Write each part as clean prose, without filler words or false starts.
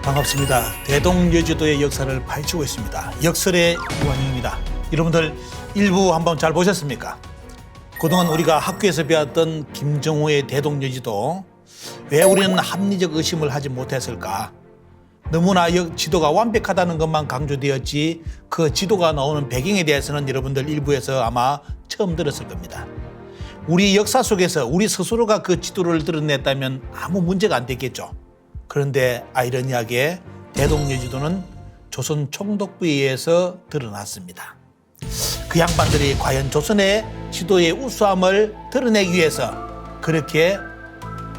반갑습니다. 대동여지도의 역사를 파헤치고 있습니다. 역설의 유한영입니다. 여러분들 일부 한번 잘 보셨습니까? 그동안 우리가 학교에서 배웠던 김정호의 대동여지도, 왜 우리는 합리적 의심을 하지 못했을까? 너무나 지도가 완벽하다는 것만 강조되었지 그 지도가 나오는 배경에 대해서는 여러분들 일부에서 아마 처음 들었을 겁니다. 우리 역사 속에서 우리 스스로가 그 지도를 드러냈다면 아무 문제가 안 됐겠죠. 그런데 아이러니하게 대동여지도는 조선 총독부에 의해서 드러났습니다. 그 양반들이 과연 조선의 지도의 우수함을 드러내기 위해서 그렇게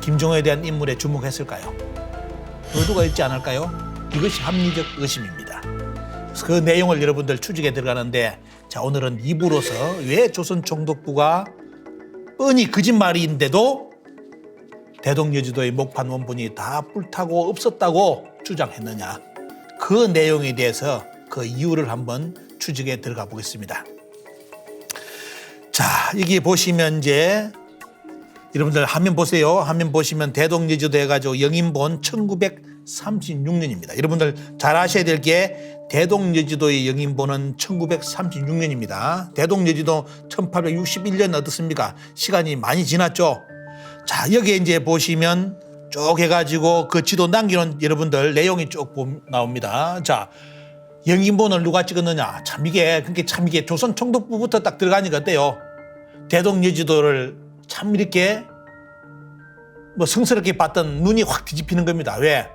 김정호에 대한 인물에 주목했을까요? 의도가 있지 않을까요? 이것이 합리적 의심입니다. 그 내용을 여러분들 추측에 들어가는데, 자, 오늘은 2부로서 왜 조선 총독부가 뻔히 거짓말인데도 대동여지도의 목판 원본이 다 불타고 없었다고 주장했느냐, 그 내용에 대해서 그 이유를 한번 추측에 들어가 보겠습니다. 자, 여기 보시면 이제 여러분들 화면 보세요. 화면 보시면 대동여지도 해가지고 영인본 1936년입니다. 여러분들 잘 아셔야 될 게 대동여지도의 영인본은 1936년입니다. 대동여지도 1861년 어떻습니까? 시간이 많이 지났죠. 자, 여기에 이제 보시면 쭉 해가지고 그 지도 남기는 여러분들 내용이 쭉 나옵니다. 자, 영인본을 누가 찍었느냐? 참 이게 조선 총독부부터 딱 들어가니까 어때요? 대동여지도를 참 이렇게 성스럽게 봤던 눈이 확 뒤집히는 겁니다. 왜?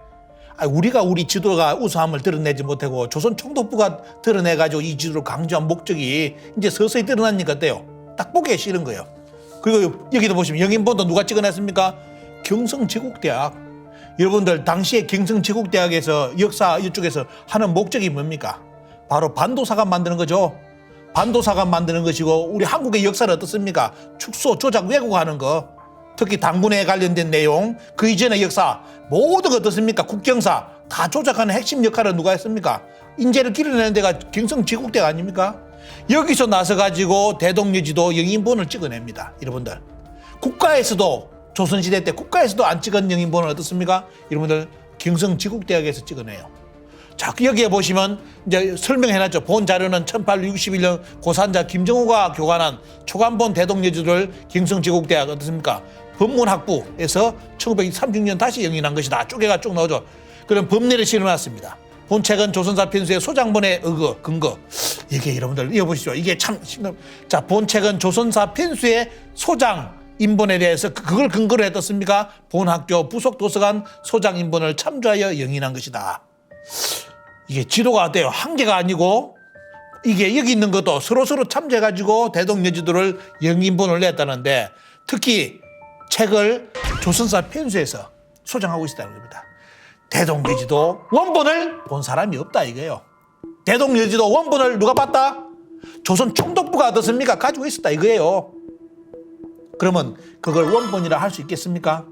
우리가 우리 지도가 우수함을 드러내지 못하고 조선 총독부가 드러내가지고 이 지도를 강조한 목적이 이제 서서히 드러나니까 어때요? 딱 보기 싫은 거예요. 그리고 여기도 보시면 영인본도 누가 찍어냈습니까? 경성제국대학. 여러분들 당시에 경성제국대학에서 역사 이쪽에서 하는 목적이 뭡니까? 바로 반도사관 만드는 거죠. 반도사관 만드는 것이고, 우리 한국의 역사는 어떻습니까? 축소, 조작, 왜곡하는 거. 특히 당군에 관련된 내용, 그 이전의 역사 모든 거 어떻습니까? 국경사 다 조작하는 핵심 역할을 누가 했습니까? 인재를 기르는 데가 경성제국대학 아닙니까? 여기서 나서 가지고 대동여지도 영인본을 찍어냅니다. 여러분들 국가에서도 조선시대 때 국가에서도 안 찍은 영인본은 어떻습니까? 여러분들 경성제국대학에서 찍어내요. 자, 여기에 보시면 이제 설명해놨죠. 본 자료는 1861년 고산자 김정호가 교관한 초간본 대동여지도를 경성제국대학 어떻습니까? 법문학부에서 1936년 다시 영인한 것이다. 쪼개가 쭉 나오죠. 그럼 법례를 실어놨습니다. 본 책은 조선사 편수의 소장본의 근거. 이게 여러분들 이어보시죠. 이게 참 자, 본 책은 조선사 편수의 소장 인본에 대해서 그걸 근거로 했었습니까? 본 학교 부속 도서관 소장 인본을 참조하여 영인한 것이다. 이게 지도가 어때요? 한계가 아니고 이게 여기 있는 것도 서로 참조해가지고 대동여지도를 영인본을 냈다는데, 특히 책을 조선사 편수에서 소장하고 있다는 겁니다. 대동여지도 원본을 본 사람이 없다 이거예요. 대동여지도 원본을 누가 봤다? 조선 총독부가 어떻습니까? 가지고 있었다 이거예요. 그러면 그걸 원본이라 할 수 있겠습니까?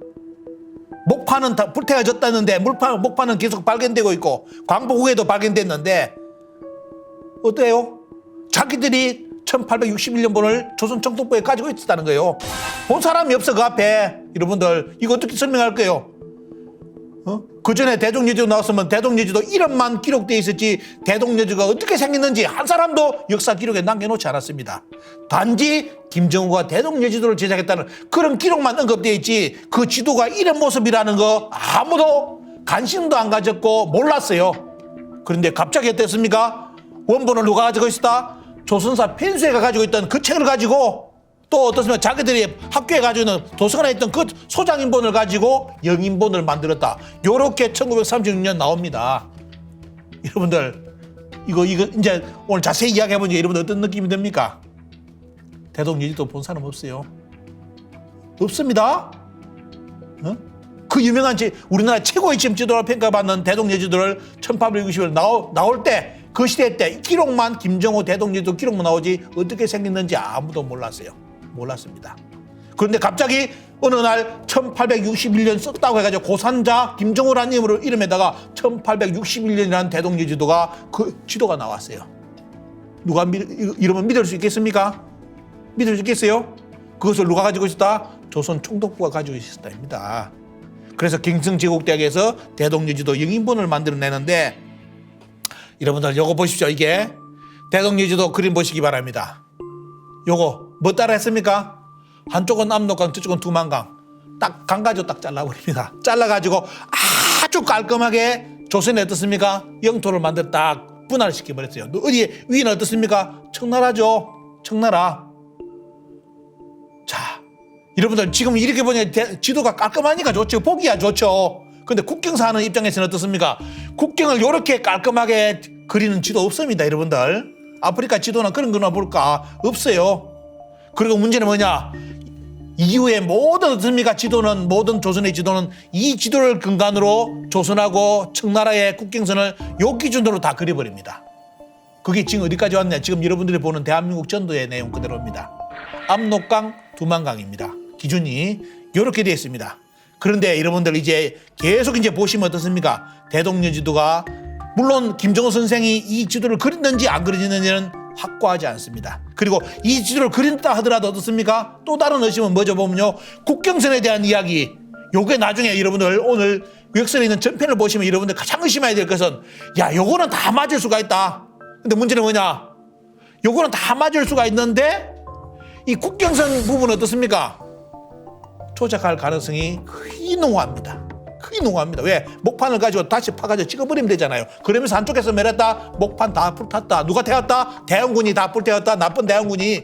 목판은 다 불태워졌다는데 목판은 계속 발견되고 있고 광복 후에도 발견됐는데 어때요? 자기들이 1861년본을 조선 총독부에 가지고 있었다는 거예요. 본 사람이 없어 그 앞에. 여러분들 이거 어떻게 설명할 거예요? 그 전에 대동여지도 나왔으면 대동여지도 이름만 기록되어 있었지 대동여지가 어떻게 생겼는지 한 사람도 역사 기록에 남겨놓지 않았습니다. 단지 김정호가 대동여지도를 제작했다는 그런 기록만 언급되어 있지 그 지도가 이런 모습이라는 거 아무도 관심도 안 가졌고 몰랐어요. 그런데 갑자기 어땠습니까? 원본을 누가 가지고 있었다? 조선사 편수회가 가지고 있던 그 책을 가지고, 또 어떻습니까? 자기들이 학교에 가지고 있는 도서관에 있던 그 소장인본을 가지고 영인본을 만들었다. 요렇게 1936년 나옵니다. 여러분들 이거 이제 오늘 자세히 이야기해보니까 여러분들 어떤 느낌이 듭니까? 대동여지도 본 사람 없어요. 없습니다. 그 유명한 우리나라 최고의 지금 지도를 평가받는 대동여지도를 1860년 나올 때 그 시대 때 기록만 김정호 대동여지도 기록만 나오지 어떻게 생겼는지 아무도 몰랐습니다. 그런데 갑자기 어느 날 1861년 썼다고 해가지고 고산자 김정호라는 이름에다가 1861년이라는 대동여지도가 그 지도가 나왔어요. 누가 이러면 믿을 수 있겠습니까? 믿을 수 있겠어요? 그것을 누가 가지고 있었다? 조선 총독부가 가지고 있었다입니다. 그래서 경성제국대학에서 대동여지도 영인본을 만들어내는데 여러분들 요거 보십시오. 이게 대동여지도 그림 보시기 바랍니다. 요거 뭐 따라 했습니까? 한쪽은 압록강, 저쪽은 두만강. 딱 강가지고 딱 잘라버립니다. 잘라가지고 아주 깔끔하게 조선에 어떻습니까? 영토를 만들어 딱 분할시켜버렸어요. 어디 위는 어떻습니까? 청나라죠. 청나라. 자, 여러분들 지금 이렇게 보니 지도가 깔끔하니까 좋죠. 보기야 좋죠. 근데 국경사 하는 입장에서는 어떻습니까? 국경을 이렇게 깔끔하게 그리는 지도 없습니다. 여러분들. 아프리카 지도나 그런 거나 볼까? 없어요. 그리고 문제는 뭐냐? 이후에 모든 어떻습니까? 지도는, 모든 조선의 지도는 이 지도를 근간으로 조선하고 청나라의 국경선을 요 기준으로 다 그려버립니다. 그게 지금 어디까지 왔냐? 지금 여러분들이 보는 대한민국 전도의 내용 그대로입니다. 압록강, 두만강입니다. 기준이 이렇게 되어 있습니다. 그런데 여러분들 이제 계속 이제 보시면 어떻습니까? 대동여지도가 물론 김정은 선생이 이 지도를 그렸는지 안 그렸는지는 확고하지 않습니다. 그리고 이 지도를 그린다 하더라도 어떻습니까? 또 다른 의심은 뭐죠? 보면요. 국경선에 대한 이야기. 요게 나중에 여러분들 오늘 역설에 있는 전편을 보시면 여러분들 가장 의심해야 될 것은 야, 요거는 다 맞을 수가 있다. 근데 문제는 뭐냐? 요거는 다 맞을 수가 있는데 이 국경선 부분은 어떻습니까? 조작할 가능성이 거의 농후합니다. 거의 농후합니다. 왜? 목판을 가지고 다시 파가지고 찍어버리면 되잖아요. 그러면서 한쪽에서 매렸다, 목판 다 불탔다. 누가 태웠다? 대원군이 다 불태웠다. 나쁜 대원군이.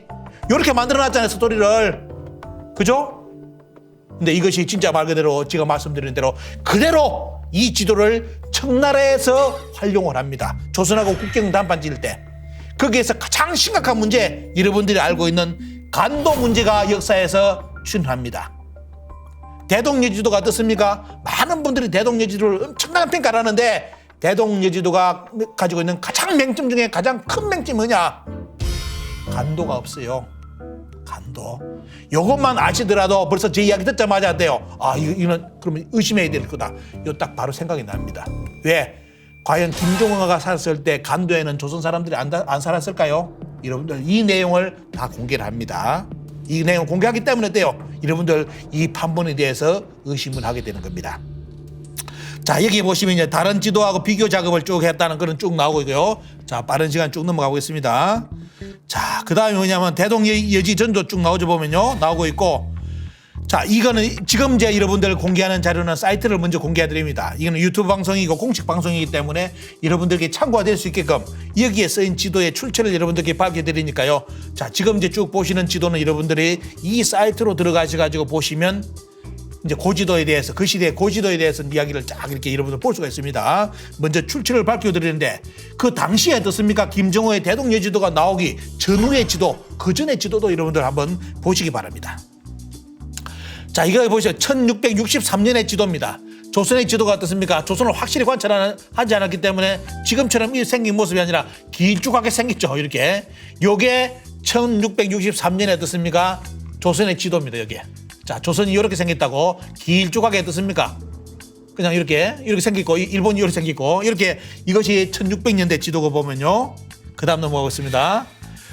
이렇게 만들어놨잖아요, 스토리를. 그죠? 근데 이것이 진짜 말 그대로 제가 말씀드린 대로 그대로 이 지도를 청나라에서 활용을 합니다. 조선하고 국경 단판 지을 때. 거기에서 가장 심각한 문제, 여러분들이 알고 있는 간도 문제가 역사에서 출현합니다. 대동여지도가 어떻습니까? 많은 분들이 대동여지도를 엄청나게 평가를 하는데 대동여지도가 가지고 있는 가장 맹점 중에 가장 큰 맹점이 뭐냐? 간도가 없어요. 간도. 이것만 아시더라도 벌써 제 이야기 듣자마자 어때요? 아, 이거는 그러면 의심해야 될 거다. 이거 딱 바로 생각이 납니다. 왜? 과연 김종호가 살았을 때 간도에는 조선 사람들이 안 살았을까요? 여러분들 이 내용을 다 공개를 합니다. 이 내용 공개하기 때문에 어때요? 여러분들 이 판본에 대해서 의심을 하게 되는 겁니다. 자, 여기 보시면 이제 다른 지도하고 비교 작업을 쭉 했다는 그런 쭉 나오고 있고요. 자, 빠른 시간 쭉 넘어가 보겠습니다. 자, 그 다음에 뭐냐면 대동여지 전도 쭉 나오죠 보면요. 나오고 있고. 자, 이거는 지금 이제 여러분들 공개하는 자료는 사이트를 먼저 공개해 드립니다. 이거는 유튜브 방송이고 공식 방송이기 때문에 여러분들께 참고가 될 수 있게끔 여기에 쓰인 지도의 출처를 여러분들께 밝혀 드리니까요. 자, 지금 이제 쭉 보시는 지도는 여러분들이 이 사이트로 들어가셔가지고 보시면 이제 고지도에 대해서, 그 시대의 고지도에 대해서 이야기를 쫙 이렇게 여러분들 볼 수가 있습니다. 먼저 출처를 밝혀 드리는데 그 당시에 어떻습니까? 김정호의 대동여지도가 나오기 전후의 지도, 그 전의 지도도 여러분들 한번 보시기 바랍니다. 자, 이거 보시죠. 1663년의 지도입니다. 조선의 지도가 어떻습니까? 조선을 확실히 관찰하지 않았기 때문에 지금처럼 이 생긴 모습이 아니라 길쭉하게 생겼죠. 이렇게. 요게 1663년에 어떻습니까? 조선의 지도입니다. 여기. 자, 조선이 이렇게 생겼다고 길쭉하게 어떻습니까? 그냥 이렇게 생기고, 일본이 이렇게 생기고, 이렇게 이것이 1600년대 지도고 보면요. 그 다음 넘어가겠습니다.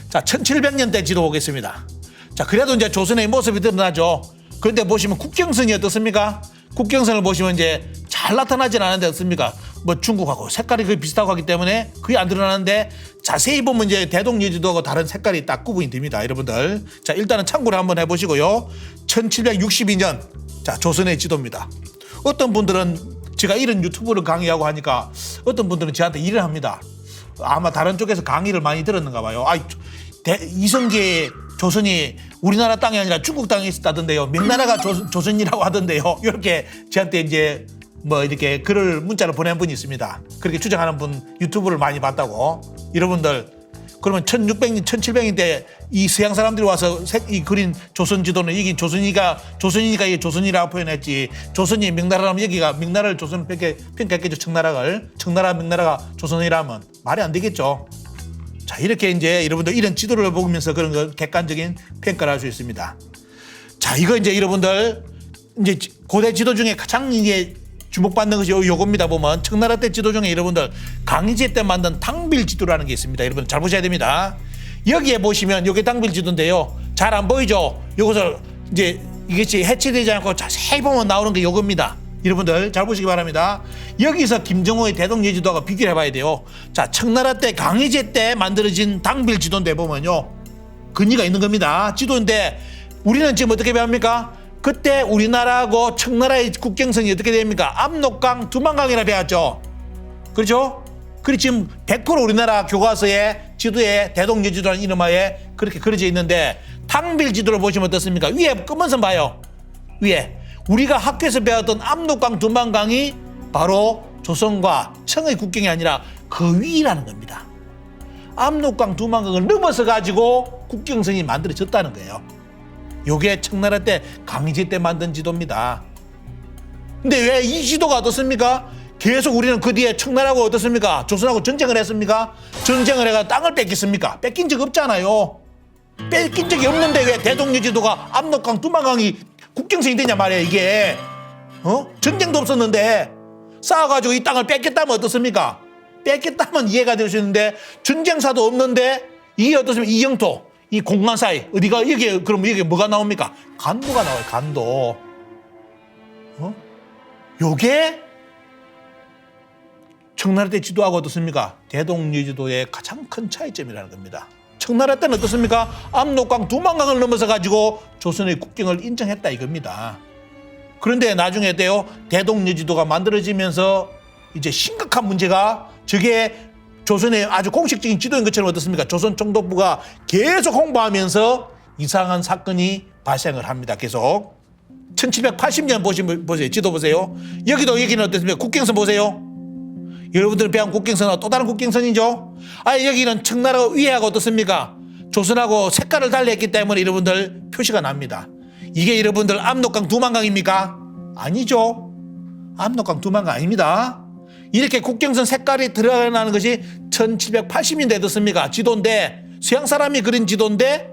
자, 1700년대 지도 보겠습니다. 자, 그래도 이제 조선의 모습이 드러나죠. 그런데 보시면 국경선이 어떻습니까? 국경선을 보시면 이제 잘 나타나진 않은데 어떻습니까? 뭐 중국하고 색깔이 거의 비슷하고 하기 때문에 그게 안 드러나는데 자세히 보면 이제 대동여지도하고 다른 색깔이 딱 구분이 됩니다. 여러분들. 자, 일단은 참고를 한번 해보시고요. 1762년. 자, 조선의 지도입니다. 어떤 분들은 제가 이런 유튜브를 강의하고 하니까 어떤 분들은 저한테 일을 합니다. 아마 다른 쪽에서 강의를 많이 들었는가 봐요. 이성계의 조선이 우리나라 땅이 아니라 중국 땅에 있었다던데요. 명나라가 조선이라고 하던데요. 이렇게 저한테 이제 뭐 이렇게 글을 문자로 보낸 분이 있습니다. 그렇게 주장하는 분 유튜브를 많이 봤다고. 여러분들 그러면 1600년, 1700년대 이 서양 사람들이 와서 이 그린 조선 지도는 이게 조선이니까 이게 조선이라고 표현했지. 조선이 명나라라면 여기가 명나라를 조선 평가했겠죠. 청나라 명나라가 조선이라면 말이 안 되겠죠. 자, 이렇게 이제 여러분들 이런 지도를 보면서 그런 걸 객관적인 평가를 할 수 있습니다. 자, 이거 이제 여러분들 이제 고대 지도 중에 가장 이게 주목받는 것이 요겁니다. 보면 청나라 때 지도 중에 여러분들 강희제 때 만든 당빌 지도라는 게 있습니다. 여러분 잘 보셔야 됩니다. 여기에 보시면 이게 당빌 지도인데요. 잘 안 보이죠? 요것을 이제 이것이 해체되지 않고 자세히 보면 나오는 게 요겁니다. 여러분들 잘 보시기 바랍니다. 여기서 김정호의 대동여 지도가 비교를 해봐야 돼요. 자, 청나라 때 강희제 때 만들어진 당빌 지도인데 보면요, 근위가 있는 겁니다. 지도인데 우리는 지금 어떻게 배웁니까? 그때 우리나라하고 청나라의 국경선이 어떻게 됩니까? 압록강, 두만강이라 배웠죠. 그렇죠? 그리고 지금 100% 우리나라 교과서에 지도에 대동여 지도라는 이름하에 그렇게 그려져 있는데, 당빌 지도를 보시면 어떻습니까? 위에 검은선 봐요. 위에 우리가 학교에서 배웠던 압록강, 두만강이 바로 조선과 청의 국경이 아니라 그 위라는 겁니다. 압록강, 두만강을 넘어서 가지고 국경선이 만들어졌다는 거예요. 요게 청나라 때 강희제 때 만든 지도입니다. 근데 왜 이 지도가 어떻습니까? 계속 우리는 그 뒤에 청나라하고 어떻습니까? 조선하고 전쟁을 했습니까? 전쟁을 해가 땅을 뺏겼습니까? 뺏긴 적 없잖아요. 뺏긴 적이 없는데 왜 대동여 지도가 압록강, 두만강이 국경선이 되냐 말이에요. 이게 전쟁도 없었는데 싸워가지고 이 땅을 뺏겼다면 어떻습니까? 뺏겼다면 이해가 될 수 있는데, 전쟁사도 없는데 이게 어떻습니까? 이 영토, 이 공간 사이 어디가, 여기에 그럼 여기 뭐가 나옵니까? 간도가 나와요. 간도. 요게 청나라 때 지도하고 어떻습니까? 대동여 지도의 가장 큰 차이점이라는 겁니다. 청나라 때는 어떻습니까? 압록강, 두만강을 넘어서 가지고 조선의 국경을 인정했다 이겁니다. 그런데 나중에 때요, 대동여 지도가 만들어지면서 이제 심각한 문제가, 저게 조선의 아주 공식적인 지도인 것처럼 어떻습니까? 조선 총독부가 계속 홍보하면서 이상한 사건이 발생을 합니다. 계속 1780년 보세요. 지도 보세요. 여기는 어떻습니까? 국경선 보세요. 여러분들 배운 국경선은 또 다른 국경선이죠. 여기는 청나라 위하고 어떻습니까? 조선하고 색깔을 달리했기 때문에 여러분들 표시가 납니다. 이게 여러분들 압록강, 두만강입니까? 아니죠. 압록강, 두만강 아닙니다. 이렇게 국경선 색깔이 드러나는 것이 1780년대에 어떻습니까? 지도인데, 서양 사람이 그린 지도인데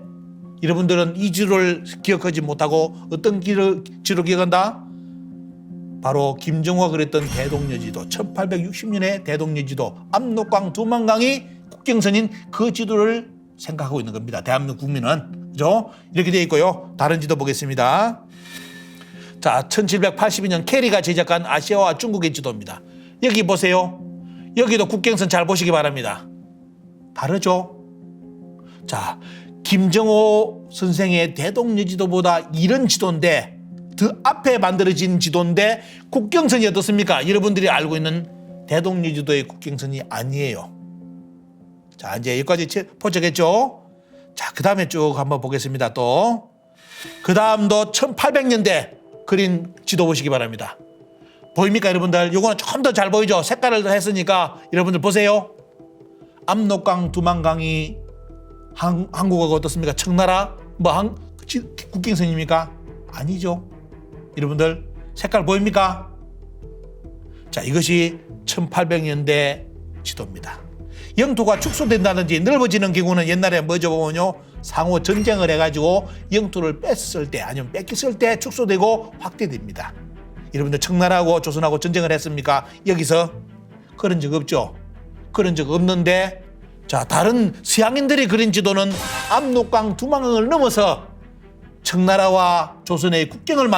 여러분들은 이 지도를 기억하지 못하고 어떤 지도 기억한다? 바로 김정호가 그랬던 대동여 지도, 1860년에 대동여 지도, 압록강, 두만강이 국경선인 그 지도를 생각하고 있는 겁니다. 대한민국 국민은. 그죠? 이렇게 되어 있고요. 다른 지도 보겠습니다. 자, 1782년 캐리가 제작한 아시아와 중국의 지도입니다. 여기 보세요. 여기도 국경선 잘 보시기 바랍니다. 다르죠? 자, 김정호 선생의 대동여 지도보다 이런 지도인데, 그 앞에 만들어진 지도인데 국경선이 어떻습니까? 여러분들이 알고 있는 대동여 지도의 국경선이 아니에요. 자, 이제 여기까지 포착했죠? 자, 그 다음에 쭉 한번 보겠습니다. 또 그 다음도 1800년대 그린 지도 보시기 바랍니다. 보입니까 여러분들? 요거는 조금 더 잘 보이죠? 색깔을 했으니까 여러분들 보세요. 압록강, 두만강이 한국하고 어떻습니까? 청나라 국경선입니까? 아니죠. 여러분들 색깔 보입니까? 자, 이것이 1800년대 지도입니다. 영토가 축소된다든지 넓어지는 경우는 옛날에 뭐죠 보면요, 상호 전쟁을 해가지고 영토를 뺐을 때 아니면 뺏겼을 때 축소되고 확대됩니다. 여러분들 청나라하고 조선하고 전쟁을 했습니까? 여기서 그런 적 없죠. 그런 적 없는데, 자, 다른 서양인들이 그린 지도는 압록강, 두만강을 넘어서 청나라와 조선의 국경을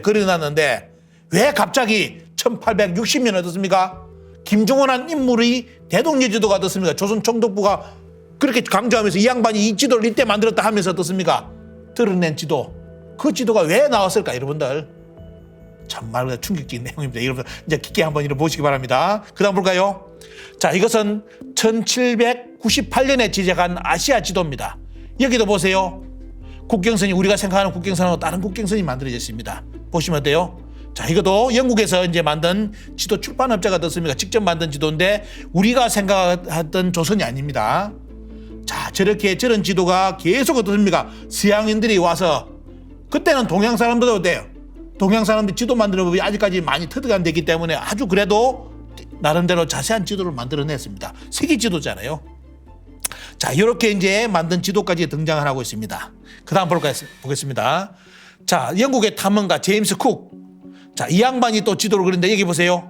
그려놨는데 왜 갑자기 1860년 어떻습니까? 김정호라는 인물이 대동여 지도가 어떻습니까? 조선 총독부가 그렇게 강조하면서 이 양반이 이 지도를 이때 만들었다 하면서 어떻습니까? 드러낸 지도. 그 지도가 왜 나왔을까 여러분들? 정말 충격적인 내용입니다. 여러분 이제 깊게 한번 보시기 바랍니다. 그 다음 볼까요? 자, 이것은 1798년에 제작한 아시아 지도입니다. 여기도 보세요. 국경선이 우리가 생각하는 국경선하고 다른 국경선이 만들어졌습니다. 보시면 어때요? 자, 이것도 영국에서 이제 만든 지도 출판업자가 어떻습니까? 직접 만든 지도인데 우리가 생각했던 조선이 아닙니다. 자, 저런 지도가 계속 어떻습니까? 서양인들이 와서, 그때는 동양 사람들도 어때요? 동양 사람들이 지도 만드는 법이 아직까지 많이 터득 안 됐기 때문에 아주 그래도 나름대로 자세한 지도를 만들어냈습니다. 세계 지도잖아요. 자, 이렇게 이제 만든 지도까지 등장을 하고 있습니다. 그 다음 보겠습니다. 자, 영국의 탐험가 제임스 쿡. 자, 이 양반이 또 지도를 그렸는데 여기 보세요.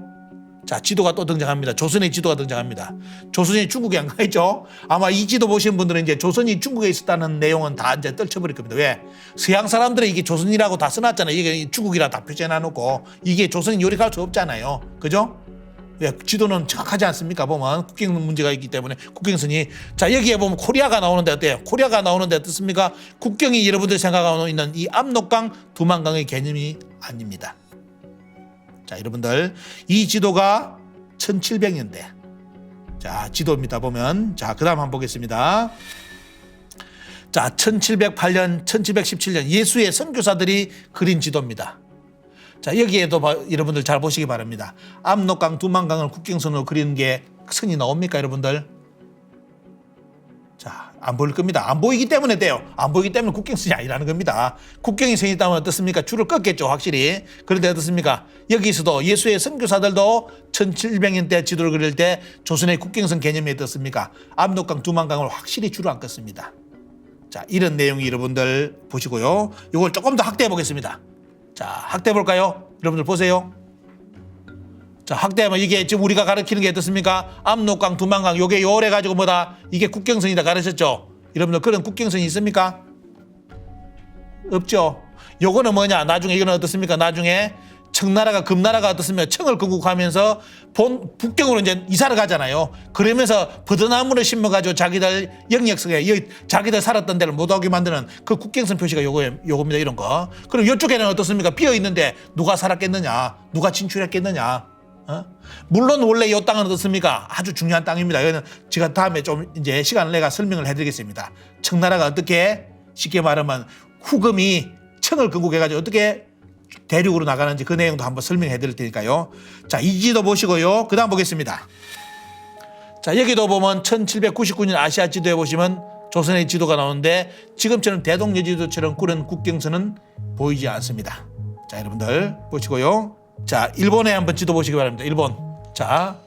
자, 자, 지도가 또 등장합니다. 조선의 지도가 등장합니다. 조선이 중국에 안 가 있죠? 아마 이 지도 보신 분들은 이제 조선이 중국에 있었다는 내용은 다 이제 떨쳐버릴 겁니다. 왜? 서양 사람들은 이게 조선이라고 다 써놨잖아요. 이게 중국이라 다 표시해놔놓고 이게 조선이 요리할 수 없잖아요. 그죠? 왜? 지도는 정확하지 않습니까? 보면 국경 문제가 있기 때문에 국경선이. 자, 여기에 보면 코리아가 나오는데 어때요? 코리아가 나오는데 어떻습니까? 국경이 여러분들 생각하고 있는 이 압록강, 두만강의 개념이 아닙니다. 자, 여러분들 이 지도가 1700년대 자 지도입니다. 보면 자 그다음 한번 보겠습니다. 자 1708년 1717년 예수의 선교사들이 그린 지도입니다. 자 여기에도 여러분들 잘 보시기 바랍니다. 압록강 두만강을 국경선으로 그리는 게 선이 나옵니까 여러분들? 자, 안 보일 겁니다. 안 보이기 때문에 돼요. 안 보이기 때문에 국경선이 아니라는 겁니다. 국경이 선이 있다면 어떻습니까? 줄을 꺾겠죠, 확실히. 그런데 어떻습니까? 여기서도 예수의 선교사들도 1700년대 지도를 그릴 때 조선의 국경선 개념이 어떻습니까? 압록강, 두만강을 확실히 줄을 안 껐습니다. 자, 이런 내용이 여러분들 보시고요. 이걸 조금 더 확대해 보겠습니다. 자, 확대해 볼까요? 여러분들 보세요. 자, 확대하면 이게 지금 우리가 가르치는 게 어떻습니까? 압록강, 두만강, 요게 요래 가지고 뭐다? 이게 국경선이다 가르쳤죠? 여러분들 그런 국경선이 있습니까? 없죠? 요거는 뭐냐? 나중에 이거는 어떻습니까? 나중에 청나라가 금나라가 어떻습니까? 청을 건국하면서 본 북경으로 이제 이사를 가잖아요. 그러면서 버드나무를 심어가지고 자기들 영역 속에 자기들 살았던 데를 못 오게 만드는 그 국경선 표시가 요겁니다. 이런 거. 그럼 이쪽에는 어떻습니까? 비어 있는데 누가 살았겠느냐? 누가 진출했겠느냐? 물론 원래 이 땅은 어떻습니까? 아주 중요한 땅입니다. 이거는 제가 다음에 좀 이제 시간을 내가 설명을 해드리겠습니다. 청나라가 어떻게 쉽게 말하면 후금이 청을 건국해가지고 어떻게 대륙으로 나가는지 그 내용도 한번 설명해 드릴 테니까요. 자, 이 지도 보시고요. 그 다음 보겠습니다. 자, 여기도 보면 1799년 아시아 지도에 보시면 조선의 지도가 나오는데 지금처럼 대동여지도처럼 그런 국경선은 보이지 않습니다. 자, 여러분들 보시고요. 자, 일본에 한번 지도 보시기 바랍니다. 일본. 자,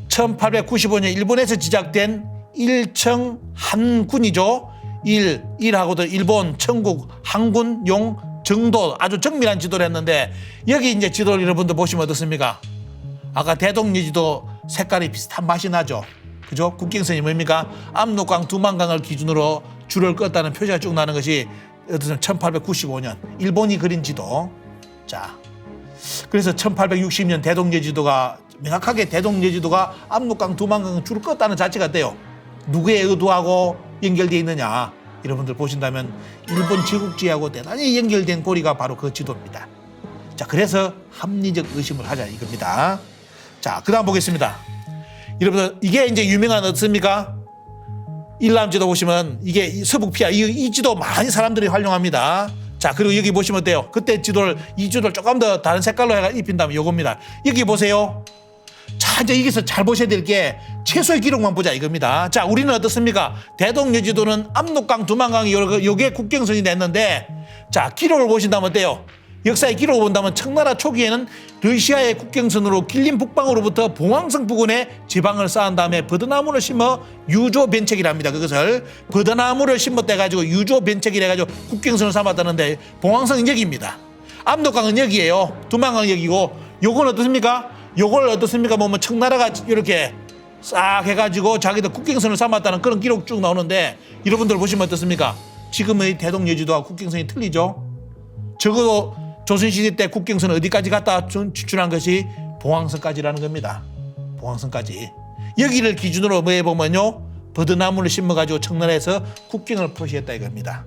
1895년 일본에서 지작된 일청 한군이죠. 일하고도 일본, 청국, 한군, 용, 정도 아주 정밀한 지도를 했는데 여기 이제 지도를 여러분들 보시면 어떻습니까? 아까 대동여지도 색깔이 비슷한 맛이 나죠. 그죠? 국경선이 뭡니까? 압록강, 두만강을 기준으로 줄을 껐다는 표시가 쭉 나는 것이 1895년 일본이 그린 지도. 자, 그래서 1860년 대동여지도가 명확하게 대동여지도가 압록강, 두만강 줄을 껐다는 자체가 돼요. 누구의 의도하고 연결되어 있느냐? 여러분들 보신다면 일본 제국주의하고 대단히 연결된 고리가 바로 그 지도입니다. 자, 그래서 합리적 의심을 하자 이겁니다. 자, 그 다음 보겠습니다. 여러분들 이게 이제 유명한 어떻습니까? 일남지도 보시면 이게 서북피아 이 지도 많이 사람들이 활용합니다. 자, 그리고 여기 보시면 어때요? 그때 이 지도를 조금 더 다른 색깔로 해가 입힌다면 요겁니다. 여기 보세요. 자, 이제 여기서 잘 보셔야 될 게 최소의 기록만 보자 이겁니다. 자, 우리는 어떻습니까? 대동여지도는 압록강, 두만강이 요게 국경선이 됐는데 자, 기록을 보신다면 어때요? 역사의 기록을 본다면 청나라 초기에는 러시아의 국경선으로 길림 북방으로부터 봉황성 부근에 지방을 쌓은 다음에 버드나무를 심어 유조 변책이랍니다. 그것을 버드나무를 심었대가지고 유조 변책이래가지고 국경선을 삼았다는데 봉황성은 여기입니다. 압록강은 여기예요. 두만강은 여기고 요건 어떻습니까? 요걸 어떻습니까? 보면 청나라가 이렇게 싹 해가지고 자기들 국경선을 삼았다는 그런 기록 쭉 나오는데 여러분들 보시면 어떻습니까? 지금의 대동여지도와 국경선이 틀리죠? 적어도 조선시대 때 국경선 어디까지 갔다 추출한 것이 봉황성까지라는 겁니다. 봉황성까지. 여기를 기준으로 뭐 해보면요. 버드나무를 심어가지고 청나라에서 국경을 표시했다 이겁니다.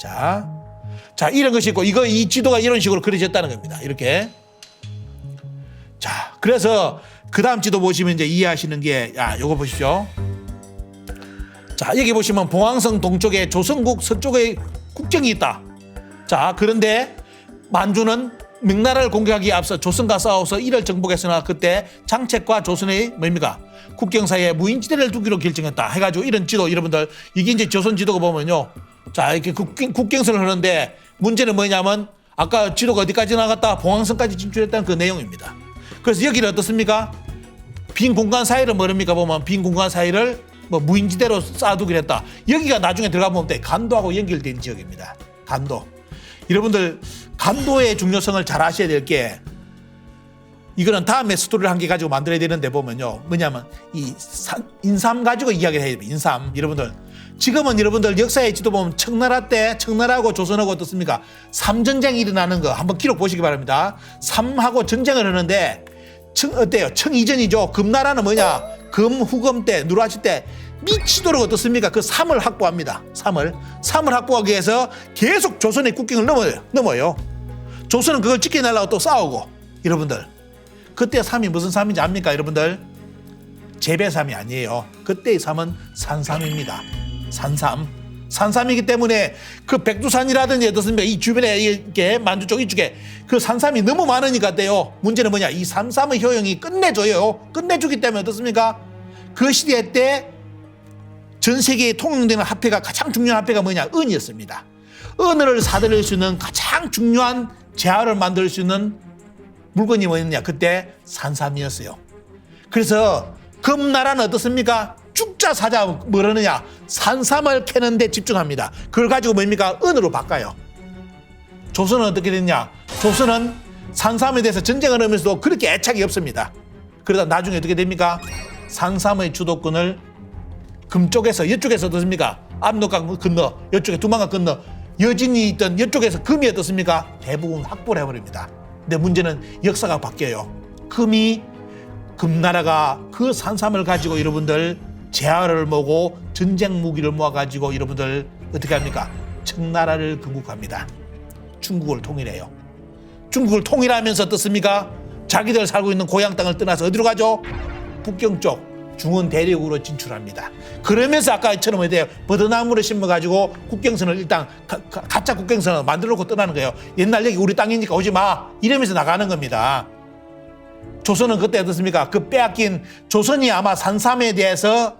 자, 이런 것이 있고 이 지도가 이런 식으로 그려졌다는 겁니다. 이렇게. 자, 그래서 그 다음 지도 보시면 이제 이해하시는 게, 요거 보십시오. 자, 여기 보시면 봉황성 동쪽에 조선국 서쪽에 국경이 있다. 자, 그런데 만주는 명나라를 공격하기에 앞서 조선과 싸워서 이를 정복했으나 그때 장책과 조선의 뭡니까? 국경 사이에 무인지대를 두기로 결정했다. 해가지고 이런 지도 여러분들 이게 이제 조선 지도가 보면요. 자, 이렇게 국경선을 하는데 문제는 뭐냐면 아까 지도가 어디까지 나갔다? 봉황성까지 진출했다는 그 내용입니다. 그래서 여기는 어떻습니까? 빈 공간 사이를 뭐랍니까? 보면 빈 공간 사이를 뭐 무인지대로 쌓아두기로 했다. 여기가 나중에 들어가 보면 간도하고 연결된 지역입니다. 간도. 여러분들 간도의 중요성을 잘 아셔야 될 게 이거는 다음에 스토리를 한 개 가지고 만들어야 되는데 보면요. 뭐냐면 인삼 가지고 이야기를 해야 돼요. 인삼. 여러분들. 지금은 여러분들 역사의 지도 보면 청나라 때 청나라하고 조선하고 어떻습니까? 삼전쟁이 일어나는 거 한번 기록 보시기 바랍니다. 삼하고 전쟁을 하는데 어때요? 청이전이죠. 금나라는 뭐냐? 금후금 때 누라시 때 미치도록 어떻습니까? 그 삼을 확보합니다. 삼을 확보하기 위해서 계속 조선의 국경을 넘어요. 조선은 그걸 지켜내려고 또 싸우고. 여러분들 그때 삼이 무슨 삼인지 압니까? 여러분들 재배삼이 아니에요. 그때의 삼은 산삼입니다. 산삼이기 때문에 그 백두산이라든지 어떻습니까? 이 주변에 이렇게 만주 쪽 이쪽에 그 산삼이 너무 많으니까 돼요. 문제는 뭐냐? 이 산삼의 효용이 끝내주기 때문에 어떻습니까? 그 시대 때 전 세계에 통용되는 화폐가 가장 중요한 화폐가 뭐냐? 은이었습니다. 은을 사들일 수 있는 가장 중요한 재화를 만들 수 있는 물건이 뭐였냐? 그때 산삼이었어요. 그래서 금나라는 어떻습니까? 죽자 사자 뭐라느냐? 산삼을 캐는 데 집중합니다. 그걸 가지고 뭡니까? 은으로 바꿔요. 조선은 어떻게 됐냐? 조선은 산삼에 대해서 전쟁을 하면서도 그렇게 애착이 없습니다. 그러다 나중에 어떻게 됩니까? 산삼의 주도권을 금쪽에서 이쪽에서 어떻습니까? 압록강 건너 이쪽에 두만강 건너 여진이 있던 이쪽에서 금이 어떻습니까? 대부분 확보를 해버립니다. 근데 문제는 역사가 바뀌어요. 금나라가 그 산삼을 가지고 여러분들 재화를 모으고 전쟁 무기를 모아가지고 여러분들 어떻게 합니까? 청나라를 건국합니다. 중국을 통일해요. 중국을 통일하면서 어떻습니까? 자기들 살고 있는 고향 땅을 떠나서 어디로 가죠? 북경 쪽 중원 대륙으로 진출합니다. 그러면서 아까처럼 어때요? 버드나무를 심어가지고 국경선을 일단 가짜 국경선을 만들어 놓고 떠나는 거예요. 옛날 여기 우리 땅이니까 오지 마 이러면서 나가는 겁니다. 조선은 그때 어떻습니까? 그 빼앗긴 조선이 아마 산삼에 대해서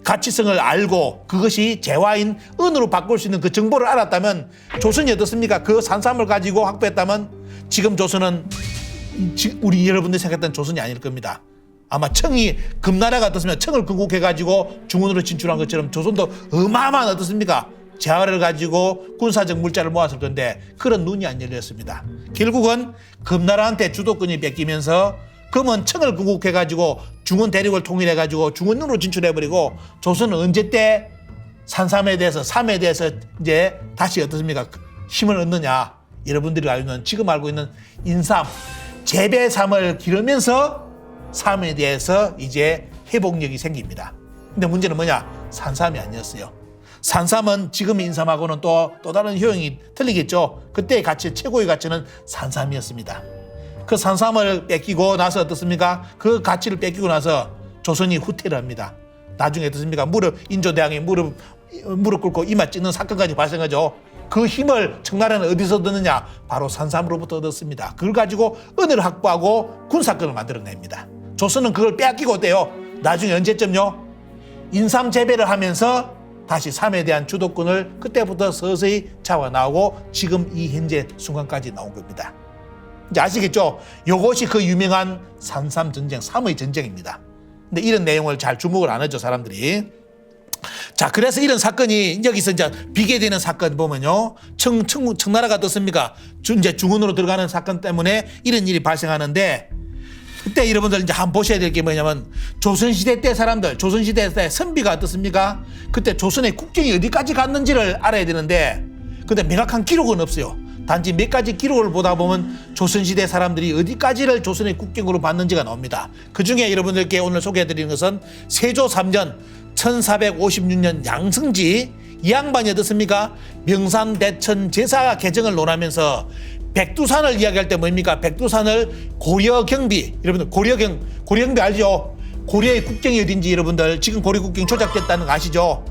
가치성을 알고 그것이 재화인 은으로 바꿀 수 있는 그 정보를 알았다면 조선이 어떻습니까? 그 산삼을 가지고 확보했다면 지금 조선은 우리 여러분들이 생각했던 조선이 아닐 겁니다. 아마 금나라가 어떻습니까? 청을 건국해가지고 중원으로 진출한 것처럼 조선도 어마어마한 어떻습니까? 재화를 가지고 군사적 물자를 모았을 건데 그런 눈이 안 열렸습니다. 결국은 금나라한테 주도권이 뺏기면서 금은 청을 건국해가지고 중원 대륙을 통일해가지고 중원으로 진출해버리고 조선은 언제 때 삼에 대해서 이제 다시 어떻습니까? 힘을 얻느냐? 여러분들이 알고 있는 지금 알고 있는 인삼, 재배삼을 기르면서 삶에 대해서 이제 회복력이 생깁니다. 근데 문제는 뭐냐? 산삼이 아니었어요. 산삼은 지금 인삼하고는 또 다른 효용이 틀리겠죠. 그때의 가치, 최고의 가치는 산삼이었습니다. 그 산삼을 뺏기고 나서 어떻습니까? 그 가치를 뺏기고 나서 조선이 후퇴를 합니다. 나중에 어떻습니까? 인조대왕이 무릎 꿇고 이마 찢는 사건까지 발생하죠. 그 힘을 청나라는 어디서 얻느냐? 바로 산삼으로부터 얻었습니다. 그걸 가지고 은을 확보하고 군사권을 만들어냅니다. 조선은 그걸 빼앗기고 어때요? 나중에 언제쯤요? 인삼 재배를 하면서 다시 삼에 대한 주도권을 그때부터 서서히 잡아 나오고 지금 이 현재 순간까지 나온 겁니다. 이제 아시겠죠? 이것이 그 유명한 산삼 전쟁, 삼의 전쟁입니다. 근데 이런 내용을 잘 주목을 안 하죠, 사람들이. 자, 그래서 이런 사건이 여기서 이제 비교되는 사건 보면요. 청나라가 어떻습니까? 이제 중원으로 들어가는 사건 때문에 이런 일이 발생하는데 그때 여러분들 이제 한번 보셔야 될 게 뭐냐면 조선시대 때 사람들, 조선시대 때 선비가 어떻습니까? 그때 조선의 국경이 어디까지 갔는지를 알아야 되는데 근데 명확한 기록은 없어요. 단지 몇 가지 기록을 보다 보면 조선시대 사람들이 어디까지를 조선의 국경으로 봤는지가 나옵니다. 그중에 여러분들께 오늘 소개해드리는 것은 세조 3년 1456년 양승지 이 양반이 어떻습니까? 명산 대천 제사 개정을 논하면서 백두산을 이야기할 때 뭡니까? 백두산을 고려경비, 여러분들 고려경비 알죠? 고려의 국경이 어딘지 여러분들 지금 고려 국경 조작됐다는 거 아시죠?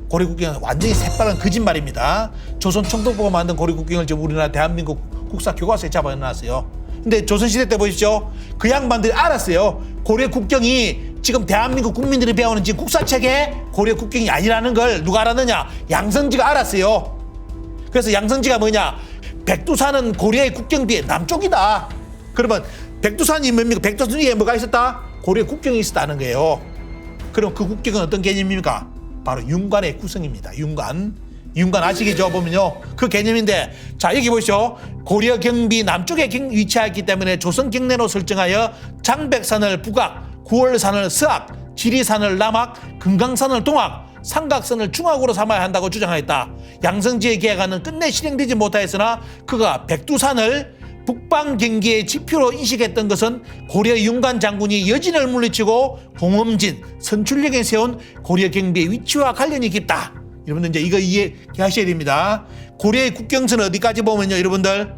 고려 국경 완전히 새빨간 거짓말입니다. 조선 총독부가 만든 고려 국경을 지금 우리나라 대한민국 국사 교과서에 잡아놨어요. 근데 조선시대 때 보십시오. 그 양반들이 알았어요. 고려 국경이 지금 대한민국 국민들이 배우는 지금 국사책에 고려 국경이 아니라는 걸 누가 알았느냐? 양성지가 알았어요. 그래서 양성지가 뭐냐? 백두산은 고려의 국경비의 남쪽이다. 그러면 백두산이 뭡니까? 백두산 위에 뭐가 있었다? 고려 국경이 있었다는 거예요. 그럼 그 국경은 어떤 개념입니까? 바로 윤관의 구성입니다. 윤관. 윤관 아시겠죠? 보면요. 그 개념인데, 자, 여기 보시죠. 고려 경비 남쪽에 위치하였기 때문에 조선 경내로 설정하여 장백산을 북악, 구월산을 서악, 지리산을 남악, 금강산을 동악, 삼각선을 중학으로 삼아야 한다고 주장하였다. 양성지의 계획안은 끝내 실행되지 못하였으나 그가 백두산을 북방 경계의 지표로 인식했던 것은 고려 윤관 장군이 여진을 물리치고 공엄진, 선출령에 세운 고려 경비의 위치와 관련이 깊다. 여러분들 이제 이거 이해하셔야 됩니다. 고려의 국경선 어디까지 보면요, 여러분들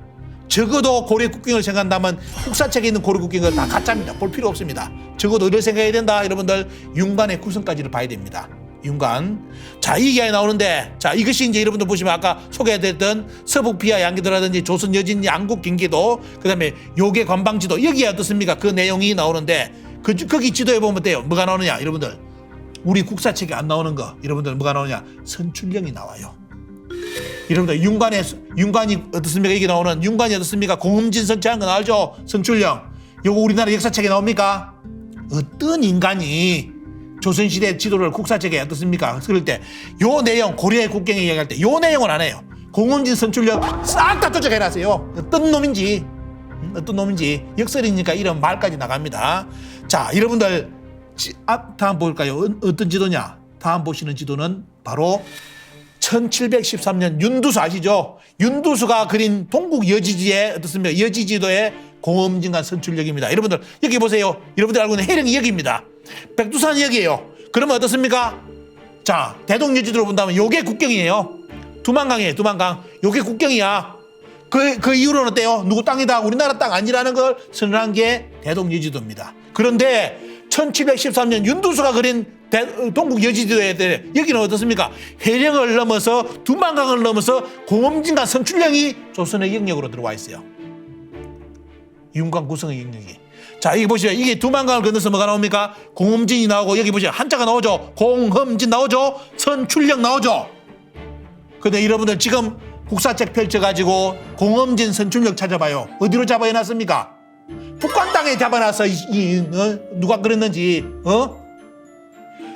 적어도 고려 국경을 생각한다면 국사책에 있는 고려 국경은 다 가짜입니다. 볼 필요 없습니다. 적어도 어디를 생각해야 된다, 여러분들 윤관의 구성까지를 봐야 됩니다. 윤관. 자, 이 이야기 나오는데, 자, 이것이 이제 여러분들 보시면 아까 소개됐던 서북 비하 양기도라든지 조선 여진 양국 경기도, 그 다음에 요괴 관방지도, 여기에 어떻습니까? 그 내용이 나오는데, 거기 지도에 보면 돼요. 뭐가 나오느냐, 여러분들. 우리 국사책에 안 나오는 거, 여러분들 뭐가 나오느냐? 선출령이 나와요. 여러분들 윤관이 어떻습니까? 여기 나오는 윤관이 어떻습니까? 공음진 선체한 거 알죠? 선출령. 요거 우리나라 역사책에 나옵니까? 어떤 인간이 조선시대 지도를 국사책에 어떻습니까? 쓸 때 요 내용, 고려의 국경에 이야기할 때 요 내용은 안 해요. 공음진 선출령 싹 다 조작해놨어요. 어떤 놈인지 역설이니까 이런 말까지 나갑니다. 자, 여러분들 다음 볼까요? 어떤 지도냐? 다음 보시는 지도는 바로 1713년 윤두수 아시죠? 윤두수가 그린 동국 여지지의 어떻습니까? 여지지도의 공엄진간 선출령입니다. 여러분들 여기 보세요. 여러분들 알고 있는 해령이 여기입니다. 백두산 여기에요. 그러면 어떻습니까? 자, 대동여지도로 본다면 요게 국경이에요. 두만강이에요. 두만강. 요게 국경이야. 그 이후로는 어때요? 누구 땅이다, 우리나라 땅 아니라는 걸 선언한 게 대동여지도입니다. 그런데 1713년 윤두수가 그린 동국 여지도에 대해 여기는 어떻습니까? 해령을 넘어서 두만강을 넘어서 공엄진간 선출령이 조선의 영역으로 들어와 있어요. 윤관 구성의 영역이. 자, 여기 보시죠. 이게 두만강을 건너서 뭐가 나옵니까? 공엄진이 나오고, 여기 보시죠. 한자가 나오죠. 공엄진 나오죠. 선출령 나오죠. 근데 여러분들 지금 국사책 펼쳐가지고 공엄진 선출령 찾아봐요. 어디로 잡아놨습니까? 북한 땅에 잡아놨어. 누가 그랬는지.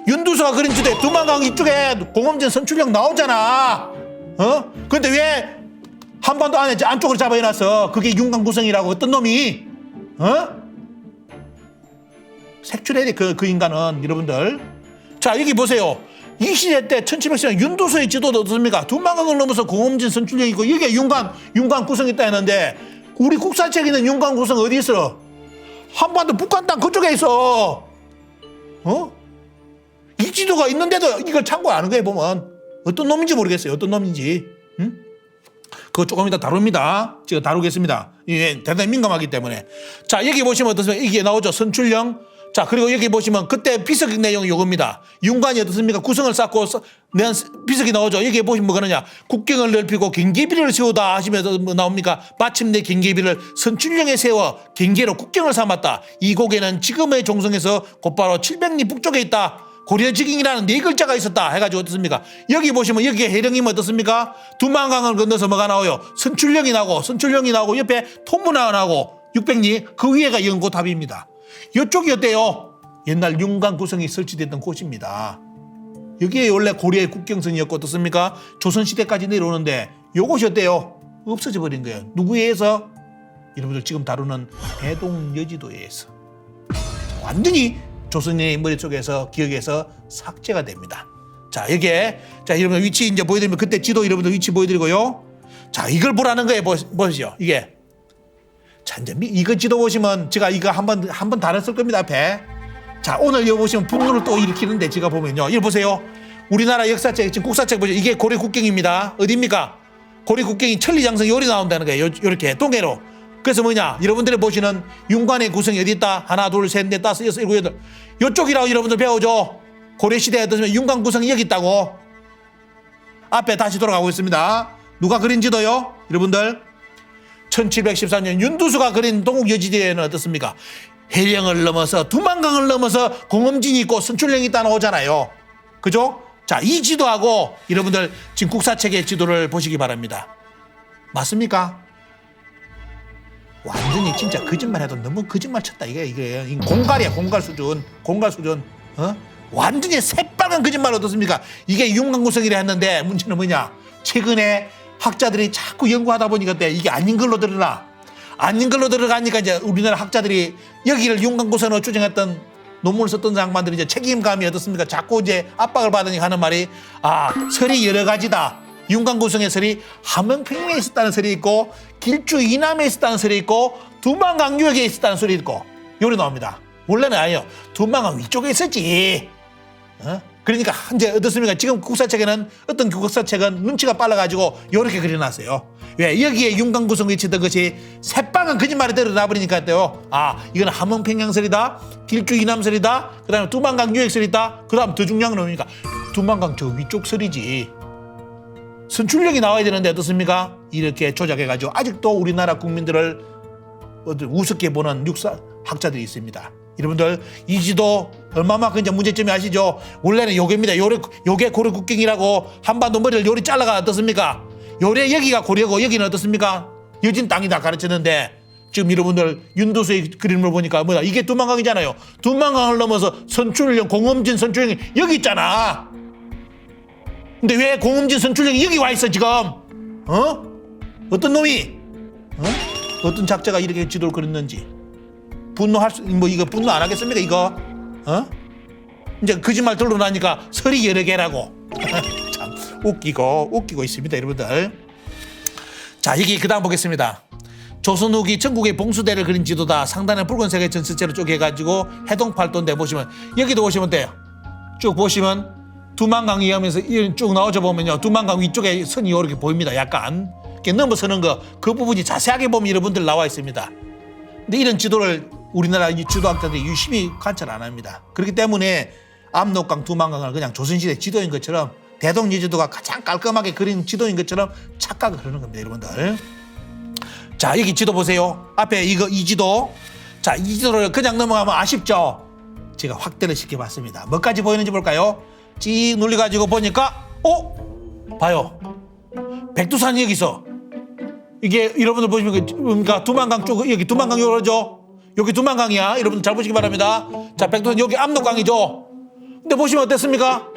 윤두수가 그린 지도에 두만강 이쪽에 공엄진 선출령 나오잖아. 근데 왜 한반도 안에 안쪽으로 잡아놨어? 그게 윤관 구성이라고. 어떤 놈이? 색출해야 돼, 그 인간은. 여러분들 자, 여기 보세요. 이 시대 때 1710년 윤두수의 지도도 어떻습니까? 두만강을 넘어서 공엄진 선출령이고, 이게 윤관 구성이 있다 했는데, 우리 국사책에 있는 윤관 구성 어디 있어? 한반도 북한 땅 그쪽에 있어. 이 지도가 있는데도 이걸 참고 아는 거예요. 보면 어떤 놈인지 모르겠어요. 어떤 놈인지. 그거 조금 이따 다룹니다. 제가 다루겠습니다. 이게 대단히 민감하기 때문에. 자, 여기 보시면 어떻습니까? 이게 나오죠. 선출령. 자, 그리고 여기 보시면 그때 비석의 내용이 요겁니다. 윤관이 어떻습니까? 구성을 쌓고 낸 비석이 나오죠. 여기 보시면 뭐가 나냐? 국경을 넓히고 경계비를 세우다 하시면서 뭐 나옵니까? 마침내 경계비를 선출령에 세워 경계로 국경을 삼았다. 이 고개는 지금의 종성에서 곧바로 700리 북쪽에 있다. 고려직ing이라는 네 글자가 있었다 해가지고 어떻습니까? 여기 보시면 여기에 해령이면 어떻습니까? 두만강을 건너서 뭐가 나와요? 선출령이 나오고 옆에 통문화가 나오고 600리 그 위에가 연고탑입니다. 이쪽이 어때요? 옛날 윤관 구성이 설치됐던 곳입니다. 여기에 원래 고려의 국경선이었고 어떻습니까? 조선시대까지 내려오는데 요것이 어때요? 없어져 버린 거예요. 누구에 의해서? 여러분들 지금 다루는 대동여지도에 의해서. 완전히 조선인의 머릿속에서 기억에서 삭제가 됩니다. 자, 여기에 자, 여러분 위치 이제 보여드리면 그때 지도 여러분들 위치 보여드리고요. 자, 이걸 보라는 거예요. 보시죠. 이게. 자, 이제 이거 지도 보시면 제가 이거 한번 다뤘을 겁니다. 앞에. 자, 오늘 여기 보시면 분노를 또 일으키는데 제가 보면요. 이거 보세요. 우리나라 역사책, 지금 국사책 보죠. 이게 고려 국경입니다. 어디입니까? 고려 국경이 천리장성 요리 나온다는 거예요. 요렇게 동해로. 그래서 뭐냐? 여러분들이 보시는 윤관의 구성이 어디 있다? 하나, 둘, 셋, 넷, 다섯, 여섯, 일곱, 여덟. 요쪽이라고 여러분들 배우죠. 고려시대에 어떠면 윤관 구성이 여기 있다고. 앞에 다시 돌아가고 있습니다. 누가 그린 지도요? 여러분들 1714년 윤두수가 그린 동국여지도에는 어떻습니까? 해령을 넘어서 두만강을 넘어서 공엄진이 있고 선출령이 있다 나오잖아요. 그죠? 자, 이 지도하고 여러분들 지금 국사책의 지도를 보시기 바랍니다. 맞습니까? 완전히 진짜 거짓말해도 너무 거짓말 쳤다. 이게 공갈이야. 공갈 수준. 완전히 새빨간 거짓말 어떻습니까? 이게 윤관 구성이라 했는데 문제는 뭐냐? 최근에 학자들이 자꾸 연구하다 보니까 이게 아닌 걸로 드러나. 아닌 걸로 들어가니까 이제 우리나라 학자들이 여기를 윤곽구성으로 추정했던 논문을 썼던 양반들이 이제 책임감이 어떻습니까? 자꾸 이제 압박을 받으니까 하는 말이 설이 여러 가지다. 윤곽구성의 설이 함흥평양에 있었다는 설이 있고 길주 이남에 있었다는 설이 있고 두만강 유역에 있었다는 설이 있고 요리 나옵니다. 원래는 아니에요. 두만강 위쪽에 있었지. 그러니까 이제 어떻습니까? 지금 국사책에는 어떤 국사책은 눈치가 빨라가지고 이렇게 그려놨어요. 왜? 여기에 윤곽구성 위치했던 것이 새빨간 거짓말이 드러나버리니까 어때요? 이건 함흥평양설이다, 길주 이남설이다, 그 다음에 두만강 유역설이다, 그 다음 더 중요한 건 뭡니까? 두만강 저 위쪽 설이지. 선출력이 나와야 되는데 어떻습니까? 이렇게 조작해가지고 아직도 우리나라 국민들을 우습게 보는 육사학자들이 있습니다. 여러분들 이 지도 얼마만큼 이제 문제점이 아시죠? 원래는 요게입니다. 요게 고려국경이라고 한반도 머리를 요리 잘라가 어떻습니까? 요래 여기가 고려고 여기는 어떻습니까? 여진 땅이다 가르쳤는데 지금 여러분들 윤도수의 그림을 보니까 뭐야? 이게 두만강이잖아요. 두만강을 넘어서 선출령 공엄진 선출령이 여기 있잖아. 근데 왜 공엄진 선출령이 여기 와 있어 지금? 어떤 놈이? 어떤 작자가 이렇게 지도를 그렸는지 분노할 수 이거 분노 안 하겠습니까 이거? 이제 거짓말 드러나니까 설이 여러 개라고. 참 웃기고 있습니다 여러분들. 자 여기 그다음 보겠습니다. 조선 후기 전국의 봉수대를 그린 지도다. 상단에 붉은색의 전체체로 쪼개가지고 해동팔도인데 보시면 여기도 보시면 돼요. 쭉 보시면 두만강이 하면서 쭉 나오져 보면요 두만강 위쪽에 선이 이렇게 보입니다. 약간 이렇게 넘어서는 그 부분이 자세하게 보면 여러분들 나와 있습니다. 근데 이런 지도를 우리나라 지도학자들이 유심히 관찰 안 합니다. 그렇기 때문에 압록강, 두만강을 그냥 조선시대 지도인 것처럼 대동여제도가 가장 깔끔하게 그린 지도인 것처럼 착각을 하는 겁니다, 여러분들. 자, 여기 지도 보세요. 앞에 이 지도. 자, 이 지도를 그냥 넘어가면 아쉽죠? 제가 확대를 시켜봤습니다. 뭐까지 보이는지 볼까요? 찌 눌려가지고 보니까, 봐요. 백두산이 여기 있어. 이게 여러분들 보시면 그러니까 두만강 쪽 여기 두만강 요러죠. 여기 두만강이야. 여러분들 잘 보시기 바랍니다. 자, 백두산 여기 압록강이죠. 근데 보시면 어땠습니까?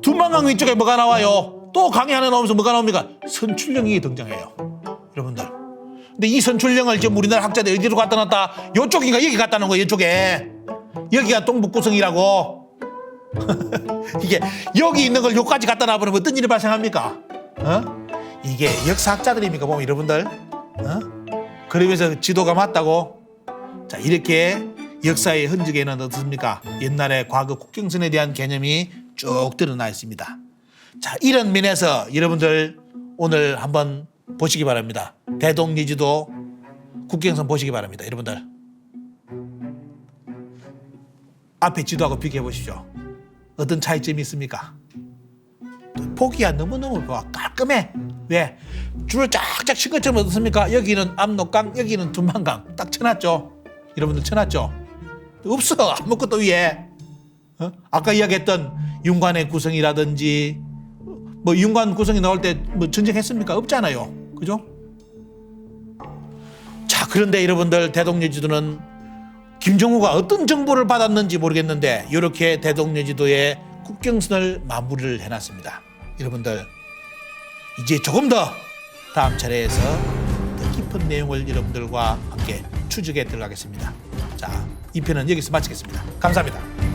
두만강 위쪽에 뭐가 나와요? 또 강이 하나 나오면서 뭐가 나옵니까? 선출령이 등장해요. 여러분들. 근데 이 선출령을 지금 우리나라 학자들이 어디로 갖다 놨다? 요쪽인가 여기 갖다 놓은 거예요. 이쪽에. 여기가 동북구성이라고. 이게 여기 있는 걸 여기까지 갖다 놔버리면 어떤 일이 발생합니까? 이게 역사학자들입니까 보면 여러분들? 그러면서 지도가 맞다고? 자 이렇게 역사의 흔적에는 어떻습니까? 옛날에 과거 국경선에 대한 개념이 쭉 드러나 있습니다. 자 이런 면에서 여러분들 오늘 한번 보시기 바랍니다. 대동여지도 국경선 보시기 바랍니다. 여러분들 앞에 지도하고 비교해 보십시오. 어떤 차이점이 있습니까? 보기가 너무너무 깔끔해. 왜? 줄을 쫙쫙 친 것처럼 어떻습니까? 여기는 압록강, 여기는 두만강 딱 쳐놨죠. 여러분들 쳐놨죠. 없어 아무것도 위에. 아까 이야기했던 윤관의 구성이라든지 뭐 윤관 구성이 나올 때 뭐 전쟁했습니까? 없잖아요. 그죠? 자 그런데 여러분들 대동여지도는 김정우가 어떤 정보를 받았는지 모르겠는데 이렇게 대동여지도의 국경선을 마무리를 해놨습니다. 여러분들 이제 조금 더 다음 차례에서 더 깊은 내용을 여러분들과 함께 추적해 들어가겠습니다. 자, 이 편은 여기서 마치겠습니다. 감사합니다.